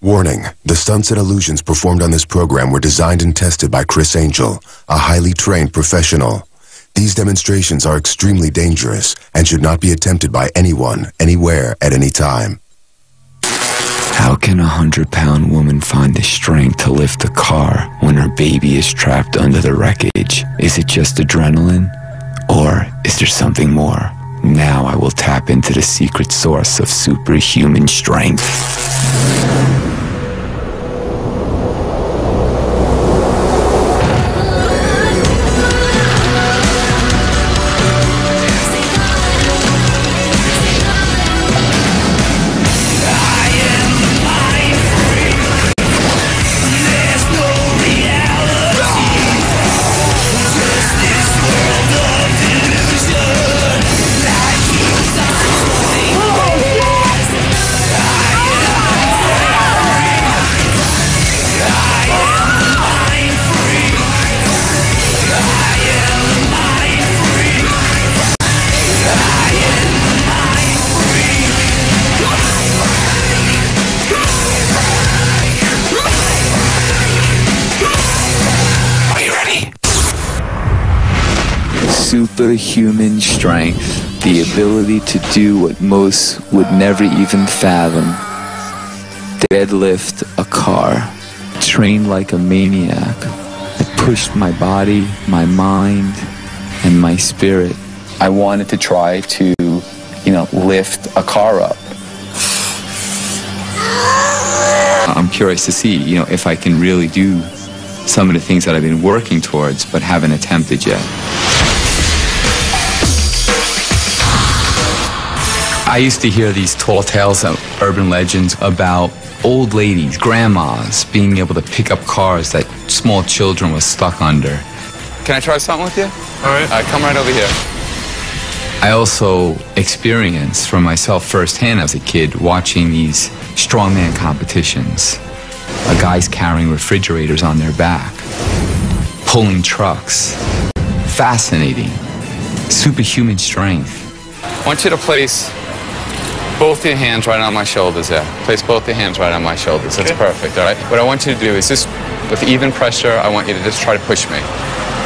Warning, the stunts and illusions performed on this program were designed and tested by Criss, a highly trained professional. These demonstrations are extremely dangerous and should not be attempted by anyone, anywhere, at any time. How can a 100-pound woman find the strength to lift a car when her baby is trapped under the wreckage? Is it just adrenaline? Or is there something more? Now I will tap into the secret source of superhuman strength. Superhuman strength, the ability to do what most would never even fathom. Deadlift a car, trained like a maniac. I pushed my body, my mind, and my spirit. I wanted to try to, lift a car up. I'm curious to see, if I can really do some of the things that I've been working towards but haven't attempted yet. I used to hear these tall tales of urban legends about old ladies, grandmas, being able to pick up cars that small children were stuck under. Can I try something with you? All right. Come right over here. I also experienced for myself firsthand as a kid watching these strongman competitions. Guys carrying refrigerators on their back, pulling trucks. Fascinating. Superhuman strength. I want you to place both your hands right on my shoulders there. Place both your hands right on my shoulders. That's perfect, all right? What I want you to do is just, with even pressure, I want you to just try to push me.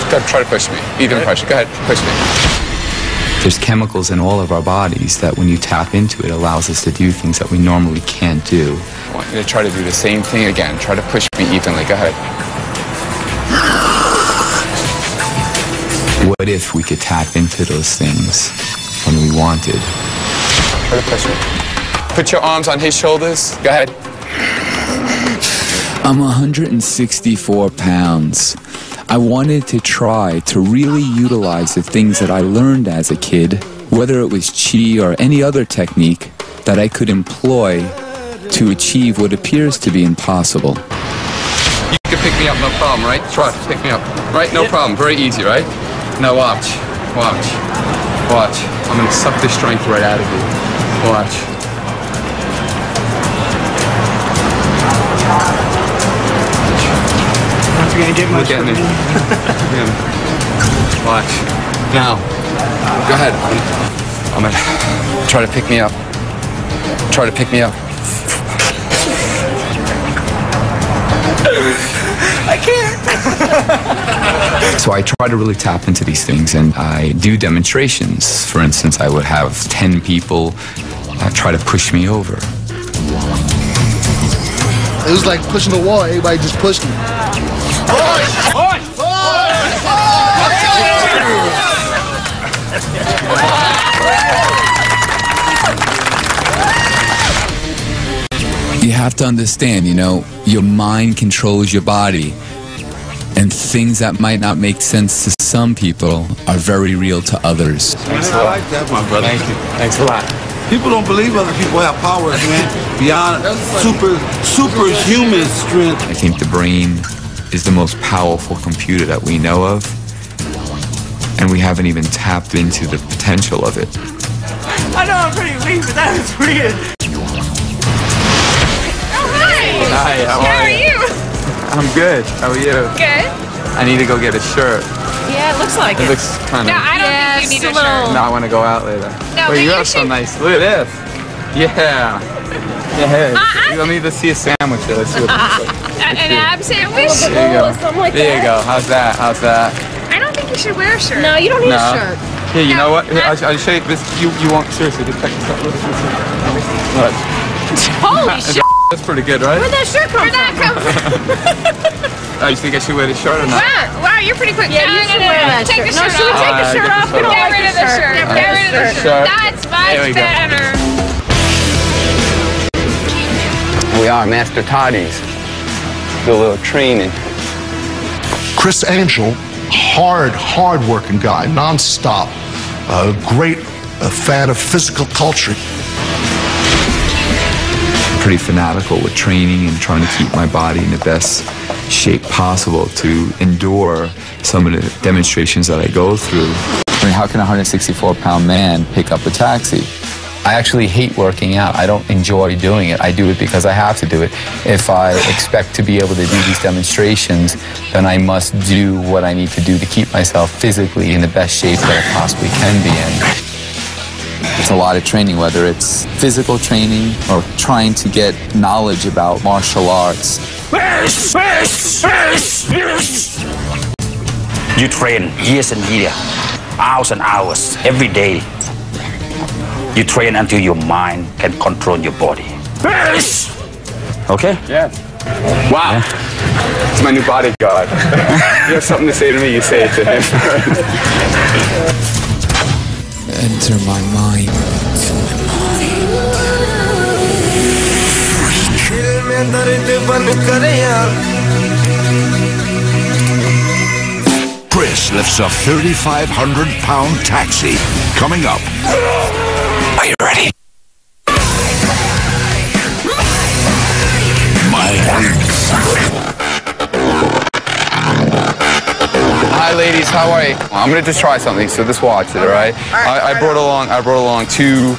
Just try to push me. Even pressure. Go ahead, push me. There's chemicals in all of our bodies that when you tap into it, allows us to do things that we normally can't do. I want you to try to do the same thing again. Try to push me evenly. Go ahead. What if we could tap into those things when we wanted? Try to push me. Put your arms on his shoulders. Go ahead. I'm 164 pounds. I wanted to try to really utilize the things that I learned as a kid, whether it was chi or any other technique that I could employ to achieve what appears to be impossible. You can pick me up, no problem, right? Try to pick me up, right? No problem. Very easy, right? Now watch. Watch. Watch. I'm going to suck the strength right out of you. Watch. You're gonna get much. Look at me. Watch. Now. Go ahead. I'm gonna try to pick me up. Try to pick me up. I can't. So I try to really tap into these things, and I do demonstrations. For instance, I would have 10 people try to push me over. It was like pushing a wall. Everybody just pushed me. You have to understand, your mind controls your body. And things that might not make sense to some people are very real to others. Thanks a lot. I like that, my brother. Thank you. Thanks a lot. People don't believe other people have powers, man, beyond superhuman strength. I think the brain is the most powerful computer that we know of, and we haven't even tapped into the potential of it. I know I'm pretty weak, but that was weird. Oh, hi! Hi, how are you? I'm good. How are you? Good. I need to go get a shirt. Yeah, it looks like it. It looks kind of... No, I don't think you need a shirt. No, I want to go out later. No, but but you you have so should- nice... Look at this. Yeah. Yeah, hey. Let me just see a sandwich here. Let's see what it looks like. An ab sandwich? There you go. Something like There you go. How's that? How's that? I don't think you should wear a shirt. No, you don't need No. a shirt. Here, you know what? Here, I'll show you this. You won't, seriously, just check this out. Look. Holy shit. That's pretty good, right? Where'd that shirt come Where'd that come from? Oh, you think I should wear this shirt or not? Wow, you're pretty quick. Yeah, you should wear that Take shirt. the No, shirt should we off. take the shirt off? We don't Get like rid of the the shirt. shirt. Get Get rid of the shirt. That's There we much go. better. We are Master Toddies. Do a little training. Criss Angel, hard-working guy, non-stop. Great fan of physical culture. Pretty fanatical with training and trying to keep my body in the best shape possible to endure some of the demonstrations that I go through. I mean, how can a 164-pound man pick up a taxi? I actually hate working out. I don't enjoy doing it. I do it because I have to do it. If I expect to be able to do these demonstrations, then I must do what I need to do to keep myself physically in the best shape that I possibly can be in. It's a lot of training, whether it's physical training or trying to get knowledge about martial arts. You train years and years, hours and hours, every day. You train until your mind can control your body. Okay? Yeah. Wow. It's my new bodyguard. You have something to say to me, you say it to him. Enter my mind. Criss lifts a 3,500-pound taxi. Coming up. Are you ready? Hi, ladies. How are you? I'm gonna just try something. So just watch it, all right? I brought along two.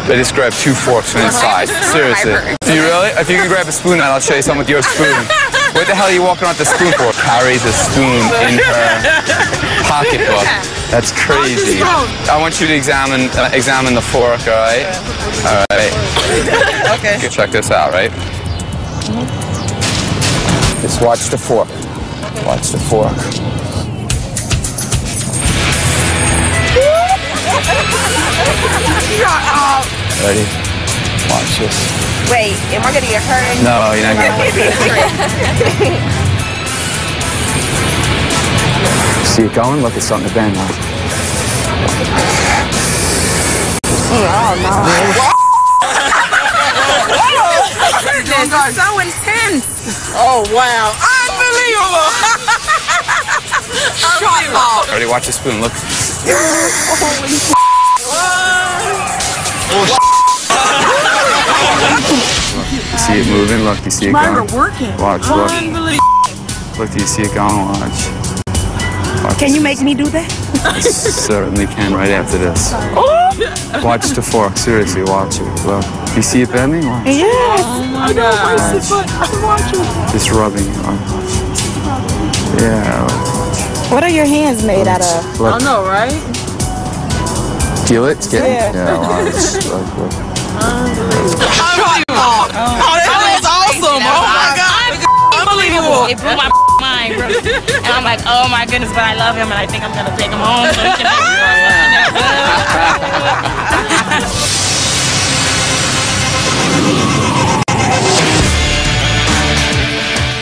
I just grabbed 2 forks from inside. Seriously. Do you really? If you can grab a spoon, I'll show you something with your spoon. What the hell are you walking around with the spoon for? Carries a spoon in her pocketbook. That's crazy. I want you to examine the fork, all right? All right. Okay. Check this out, right? Just watch the fork. Watch the fork. Ready? Watch this. Wait, am I gonna get hurt? No, you're not gonna get it. See it going? Look, it's starting to bend now. This is so intense. Oh, wow. Unbelievable. Shut up. Ready? Watch the spoon. Look. You see it moving? Look, you see it going? Working. Watch, look. Look, do you see it going? Watch. Can you make me do that? I certainly can right after this. Watch the fork. Seriously, watch it. Look. You see it bending? Watch. Yes. I know. I'm watching. Just rubbing it. Watch. Yeah. What are your hands made out of? Look. I know, right? Feel it? It's getting. Yeah. Watch. Look. Shut up. Oh, that was awesome. Oh, my God. Unbelievable. It blew my mind, bro. And I'm like, oh my goodness, but I love him and I think I'm going to take him home so he can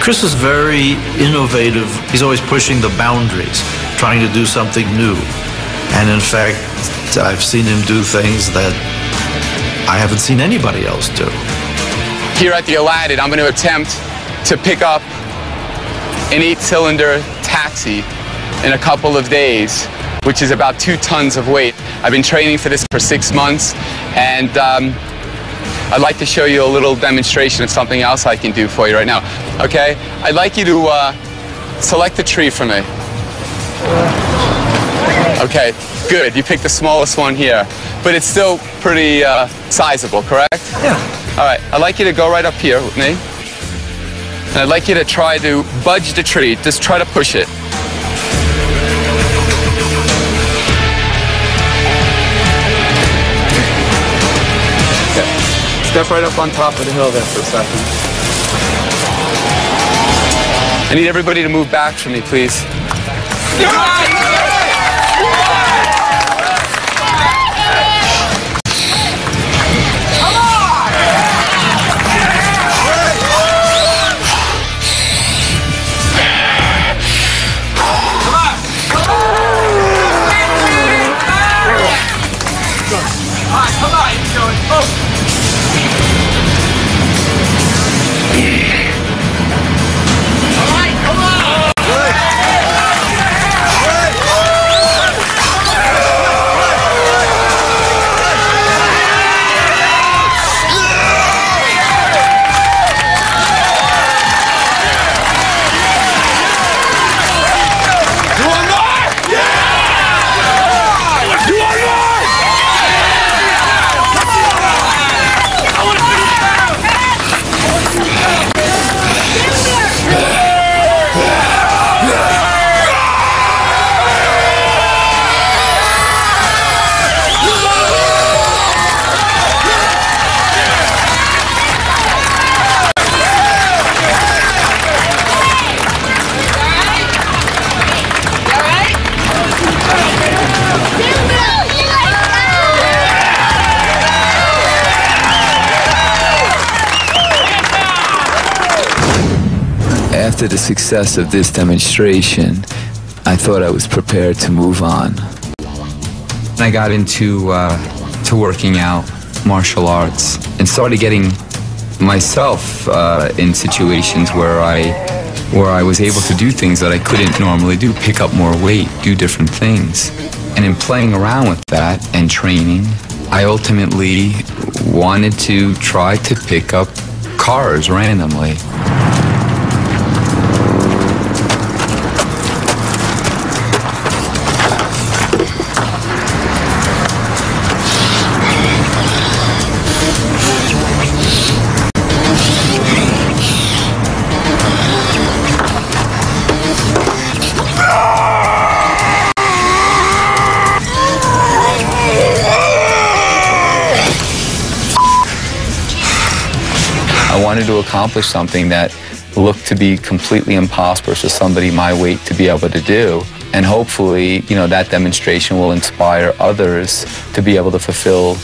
Criss is very innovative. He's always pushing the boundaries, trying to do something new. And in fact, I've seen him do things that I haven't seen anybody else do. Here at the Aladdin, I'm going to attempt to pick up an 8-cylinder taxi in a couple of days, which is about 2 tons of weight. I've been training for this for 6 months, and I'd like to show you a little demonstration of something else I can do for you right now. Okay? I'd like you to select a tree for me. Okay, good. You picked the smallest one here, but it's still pretty sizable, correct? Yeah. All right, I'd like you to go right up here with me. And I'd like you to try to budge the tree. Just try to push it. Okay. Step right up on top of the hill there for a second. I need everybody to move back from me, please. After the success of this demonstration, I thought I was prepared to move on. I got into to working out, martial arts, and started getting myself in situations where I was able to do things that I couldn't normally do, pick up more weight, do different things. And in playing around with that and training, I ultimately wanted to try to pick up cars randomly. I wanted to accomplish something that looked to be completely impossible for somebody my weight to be able to do. And hopefully, you know, that demonstration will inspire others to be able to fulfill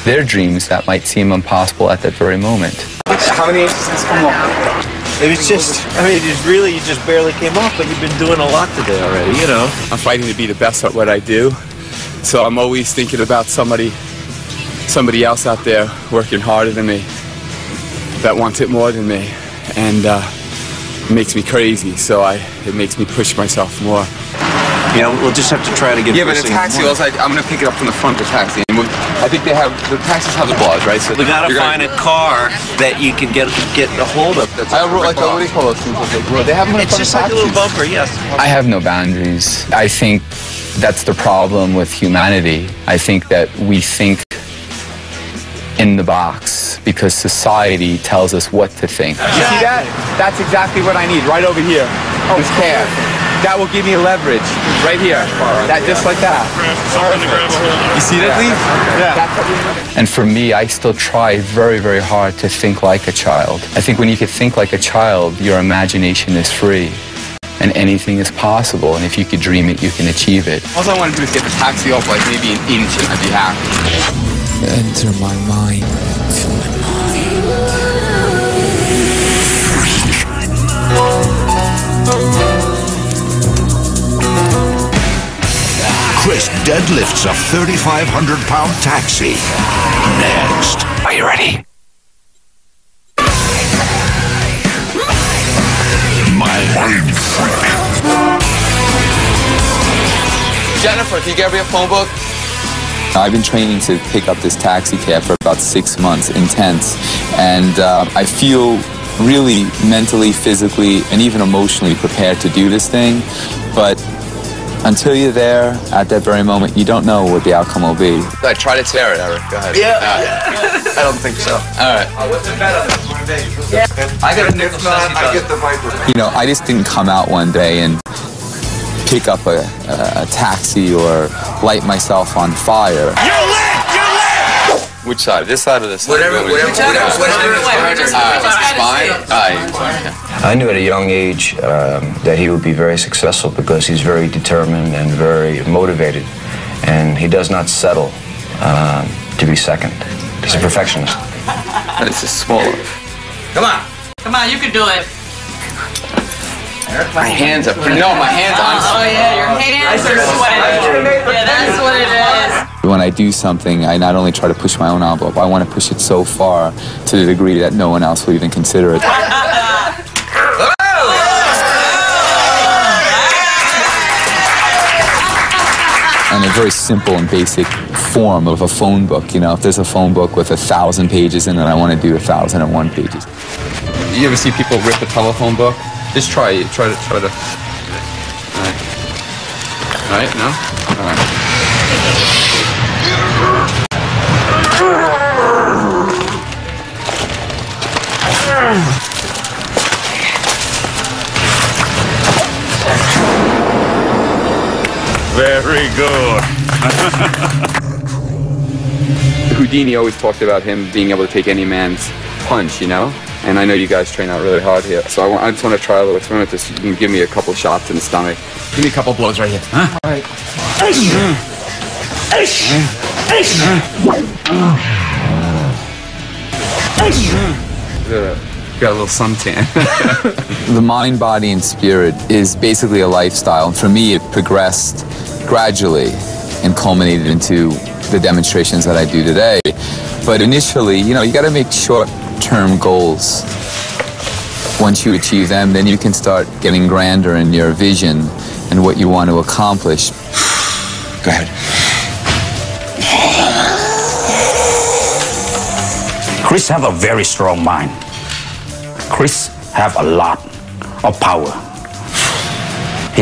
their dreams that might seem impossible at that very moment. How many inches has come off? It's just, I mean, you just barely came off, but you've been doing a lot today already, you know. I'm fighting to be the best at what I do, so I'm always thinking about somebody else out there working harder than me, that wants it more than me, and it makes me crazy, so it makes me push myself more. You know, we'll just have to try to get. Yeah, but the taxi, I'm going to pick it up from the front of the taxi. And I think the taxis have the bars, right? So we got to find a car that you can get a hold of. What do you call those things? They have them in front of It's just like a little bumper, yes. I have no boundaries. I think that's the problem with humanity. I think that we think in the box because society tells us what to think. You see that? That's exactly what I need, right over here. This calf. That will give me leverage, right here. That, just like that. You see that, Lee? Yeah. And for me, I still try very, very hard to think like a child. I think when you can think like a child, your imagination is free. And anything is possible. And if you could dream it, you can achieve it. All I want to do is get the taxi off like maybe an inch and I'd be happy. Enter my mind. Criss deadlifts a 3,500-pound taxi. Next. Are you ready? Mindfreak. Jennifer, can you get me a phone book? I've been training to pick up this taxi cab for about 6 months, intense, and I feel really mentally, physically, and even emotionally prepared to do this thing, but until you're there, at that very moment, you don't know what the outcome will be. Try to tear it, Eric. Go ahead. Yeah. I don't think so. All right. What's it better? I got a nickel. I get the Viper. You know, I just didn't come out one day and pick up a taxi or light myself on fire. You're lit! You're lit! Which side? This side or this side? Whatever. Spine? I knew at a young age that he would be very successful because he's very determined and very motivated, and he does not settle to be second. He's a perfectionist. This is smaller. Come on. Come on, you can do it. My hands are pretty. No, my hands are. Oh yeah, your hands are sweating. Yeah, that's what it is. When I do something, I not only try to push my own envelope, I want to push it so far to the degree that no one else will even consider it. And a very simple and basic form of a phone book. You know, if there's a phone book with 1,000 pages in it, I want to do 1,001 pages. You ever see people rip a telephone book? Just try it. Try to. All right. No? All right. Very good. Houdini always talked about him being able to take any man's punch, you know? And I know you guys train out really hard here, so I just want to try a little experiment with this. You can give me a couple shots in the stomach. Give me a couple blows right here. Huh? All right. Got a little suntan. The mind, body, and spirit is basically a lifestyle. And for me, it progressed gradually and culminated into the demonstrations that I do today. But initially, you know, you got to make short-term goals. Once you achieve them, then you can start getting grander in your vision and what you want to accomplish. Go ahead. Criss have a very strong mind. Criss have a lot of power.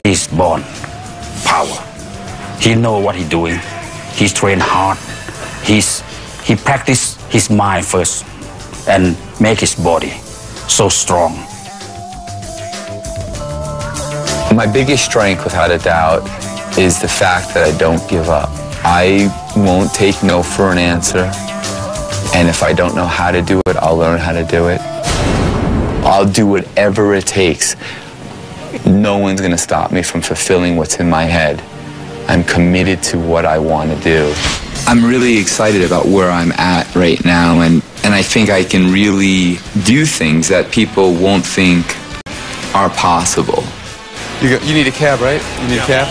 He's born power. He know what he's doing. He's trained hard. He practice his mind first and make his body so strong. My biggest strength, without a doubt, is the fact that I don't give up. I won't take no for an answer. And if I don't know how to do it, I'll learn how to do it. I'll do whatever it takes. No one's going to stop me from fulfilling what's in my head. I'm committed to what I want to do. I'm really excited about where I'm at right now, and I think I can really do things that people won't think are possible. You need a cab, right? You need a cab?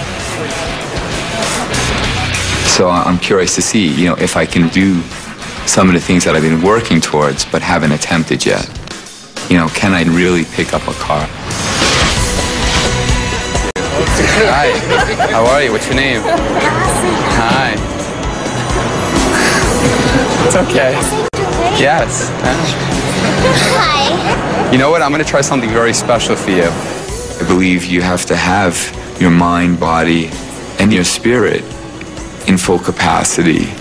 So I'm curious to see, you know, if I can do some of the things that I've been working towards but haven't attempted yet. You know, can I really pick up a car? Hi. How are you? What's your name? Hi. It's okay. Yes. Hi. You know what? I'm going to try something very special for you. I believe you have to have your mind, body, and your spirit in full capacity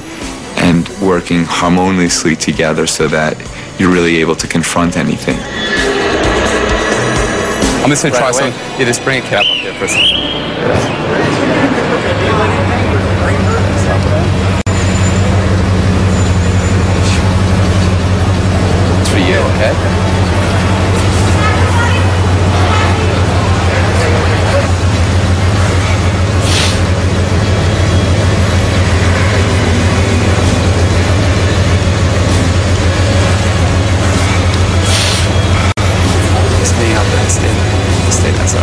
and working harmoniously together so that you're really able to confront anything. I'm just going to try something. Yeah, just bring a cap up here for a second. It's for you, okay? Stay that side.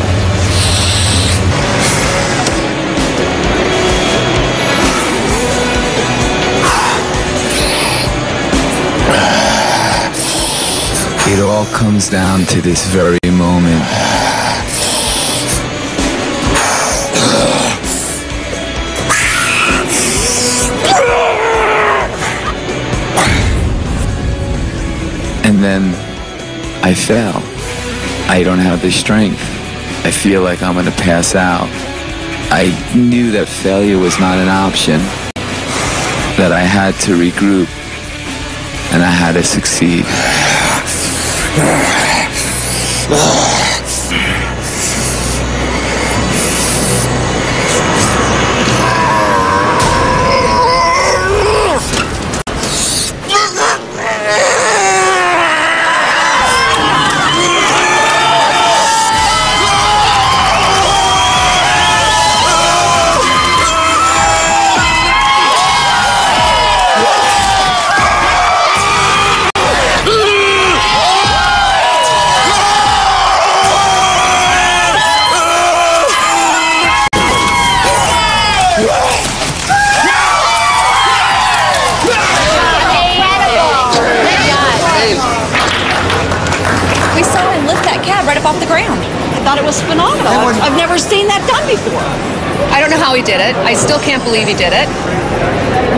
It all comes down to this very moment. And then I fail. I don't have the strength. I feel like I'm gonna pass out. I knew that failure was not an option, that I had to regroup, and I had to succeed. car and lift that cab right up off the ground. I thought it was phenomenal. I've never seen that done before. I don't know how he did it. I still can't believe he did it.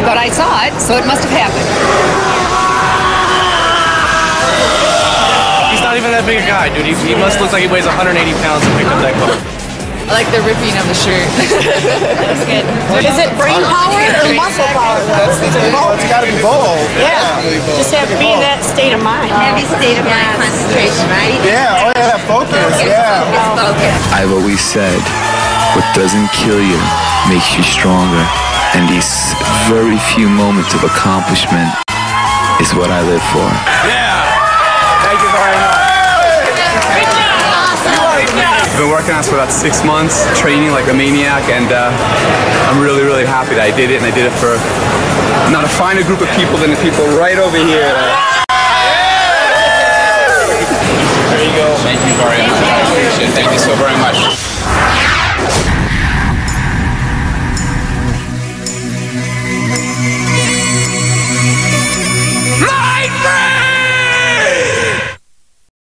But I saw it, so it must have happened. He's not even that big a guy, dude. He must look like he weighs 180 pounds to pick up that car. I like the ripping of the shirt. That's good. Is it brain power or muscle power? It's got to be both. Yeah. Just have to be in that state of mind. Heavy state of mind, concentration, right? Yeah, oh yeah, focus, yeah. Focus. I've always said, what doesn't kill you makes you stronger. And these very few moments of accomplishment is what I live for. Yeah! Thank you very much. I've been working on this for about 6 months, training like a maniac, and I'm really, really happy that I did it, and I did it for not a finer group of people than the people right over here. There you go. Thank you very much. I appreciate it. Thank you so very much.